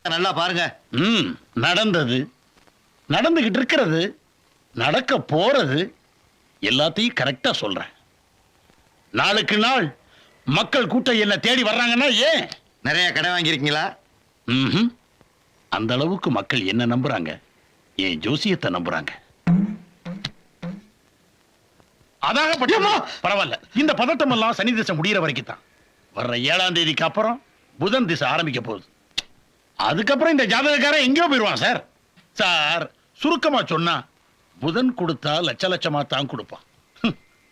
நல்லா பாருங்க. நடந்தது, நடந்துகிட்டு இருக்கிறது, நடக்க போறது எல்லாத்தையும் கரெக்டா சொல்றேன். நாளுக்கு நாள் மக்கள் கூட்டம் என்ன தேடி வர்றாங்கன்னா ஏன்? நிறைய கடை வாங்கியிருக்கீங்களா? அந்த அளவுக்கு மக்கள் என்ன நம்புறாங்க, என் ஜோசியத்தை நம்புறாங்க. அதாக பரவாயில்ல. இந்த பதட்டம் எல்லாம் சனி திசை முடிகிற வரைக்கும் தான். வர்ற 7ஆம் தேதிக்கு அப்புறம் புதன் திசை ஆரம்பிக்க போகுது. அதுக்கப்புறம் இந்த ஜாதகக்காரன் எங்கேயோ போயிடுவான் சார். சார் சுருக்கமா சொன்னா, புதன் கொடுத்தா லட்ச லட்சமா தான் கொடுப்பான்.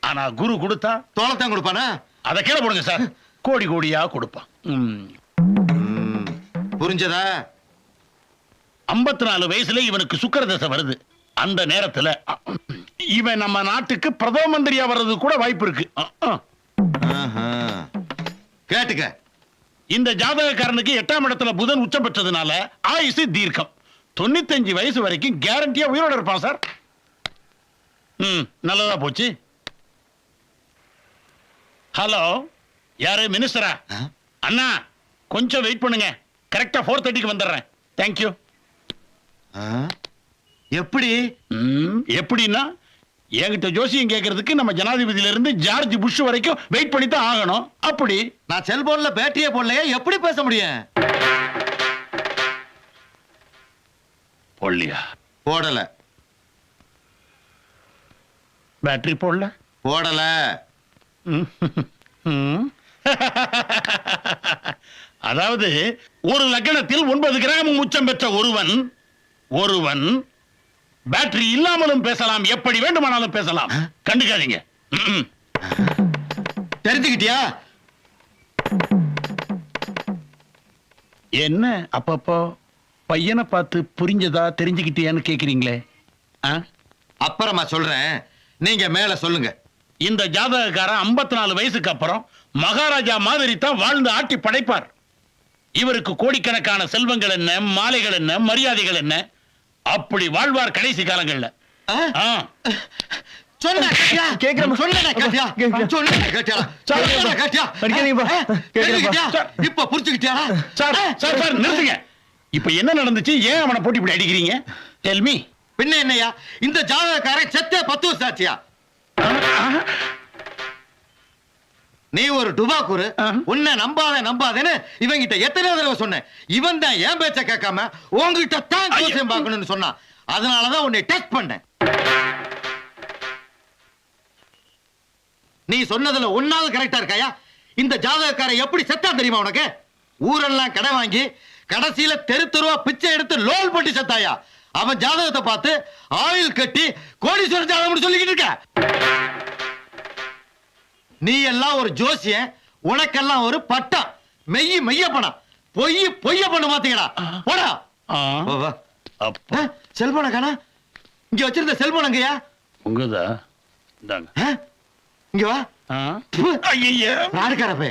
ஆனா குரு கொடுத்தா தோளத்தான் கொடுப்பானா? அதை கீழே போடுங்க சார், கோடி கோடியா கொடுப்பான். புரிஞ்சதா? 54 வயசுல இவனுக்கு சுக்கிர தசை வருது. அந்த நேரத்துல இவன் நம்ம நாட்டுக்கு பிரதம மந்திரியா வர்றது கூட வாய்ப்பு இருக்கு. கேட்டுக்க. இந்த ஜாதகக்காரனுக்கு 8ஆம் இடத்துல புதன் உச்சம் பெற்றதுனால ஆயுசு தீர்க்கம். 95 வயசு வரைக்கும் கேரண்டியா உயிரோட இருப்பான் சார். நல்லதா போச்சு. ஹலோ, யாரு? மினிஸ்டரா? அண்ணா கொஞ்சம் வெயிட் பண்ணுங்க, கரெக்டா 4:30க்கு வந்துடுறேன். தேங்க்யூ. எப்படி? எப்படின்னா, என்கிட்ட ஜோசியம் கேட்கறதுக்கு நம்ம ஜனாதிபதியில இருந்து ஜார்ஜ் புஷ் வரைக்கும் வெயிட் பண்ணி தான் ஆகணும். அப்படி நான் செல்போன்ல பேட்டரியே போடலையே, எப்படி பேச முடியும்? போடலையா? போடல. பேட்டரி போடல? போடல. அதாவது ஒரு லக்னத்தில் 9 கிராம் உச்சம் பெற்ற ஒருவன் பேட்டரி இல்லாமலும் பேசலாம், எப்படி வேண்டுமானாலும் பேசலாம். கண்டுக்காதீங்க. தெரிஞ்சுக்கிட்டியா? என்ன அப்பப்போ பையனை பார்த்து புரிஞ்சதா தெரிஞ்சுக்கிட்டியான்னு கேக்குறீங்களே? அப்புறமா சொல்றேன், நீங்க மேல சொல்லுங்க. இந்த ஜாதகக்காரன் 54 வயசுக்கு அப்புறம் மகாராஜா மாதிரி தான் வாழ்ந்து ஆட்டி படைப்பார். இவருக்கு கோடிக்கணக்கான செல்வங்கள் என்ன, மாலைகள் என்ன, மரியாதைகள் என்ன, அப்படி வாழ்வார் கடைசி காலங்கள்ல. இப்ப புரிஞ்சுக்கிட்டியா? நிறுத்துங்க. இப்ப என்ன நடந்துச்சு? ஏன் அவனை போட்டு இப்படி அடிக்கிறீங்க? Tell me. பின்ன என்னையா, இந்த ஜாதகக்காரன் செத்தே 10 வருஷம் ஆச்சியா? நீ ஒரு டுபாக்கூரு. உன்னை நம்பாதேன்னு இவங்கிட்ட எத்தனை தடவை சொன்னேன். இவன் தான் என் பேச்ச கேட்காம உங்ககிட்ட தான் ஜோசியம் பார்க்கணும்னு சொன்னான். அதனாலதான் உன்னை டெஸ்ட் பண்ணேன். நீ சொன்னதுல ஒன்னாவது கரெக்டா இருக்காயா? இந்த ஜாதகக்காரன் எப்படி செத்தா தெரியுமா உனக்கு? ஊரெல்லாம் கடை வாங்கி கடைசியில தெரு தெருவா பிச்சை எடுத்து லோல் போட்டு செத்தாயா? அவன் ஜாதகத்தை பார்த்து ஆயில் கட்டி கோடீஸ்வரர் ஜாதகம் சொல்லிக்கிட்டு இருக்க. நீ எல்லாம் ஒரு ஜோசியன், உனக்கெல்லாம் ஒரு பட்டம். மெய்ய பணம், பொய்ய பண்ண மாத்தீங்கடா. போடா. செல்போன காணா? இங்க வச்சிருந்த செல்போன் எங்கயா? உங்கதா? இங்க வா. ஐயா, யாருக்காரப்பே?